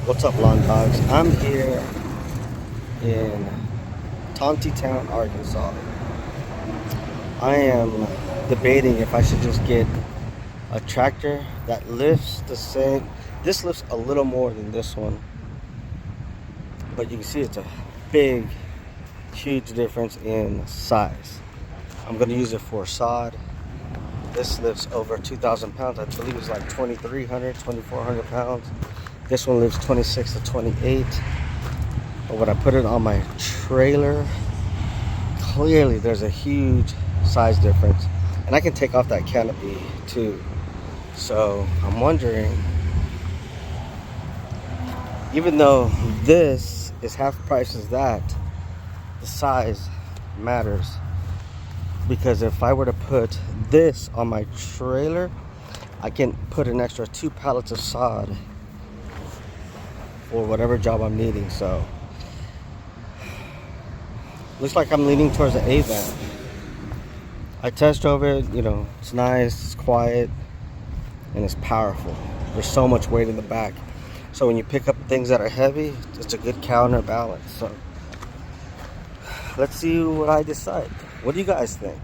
What's up, lawn dogs? I'm here in Town, Arkansas. I am debating if I should just get a tractor that lifts the same. This lifts a little more than this one, but you can see it's a big, huge difference in size. I'm going to use it for sod. This lifts over 2,000 pounds. I believe it's like 2,300, 2,400 pounds. This one lives 26 to 28. But when I put it on my trailer, clearly there's a huge size difference. And I can take off that canopy too. So I'm wondering, even though this is half price as that, the size matters. Because if I were to put this on my trailer, I can put an extra 2 pallets of sod for whatever job I'm needing. So looks like I'm leaning towards the avant. I test drove it, it's nice, it's quiet, and it's powerful. There's so much weight in the back. So when you pick up things that are heavy, it's a good counterbalance. So let's see what I decide. What do you guys think?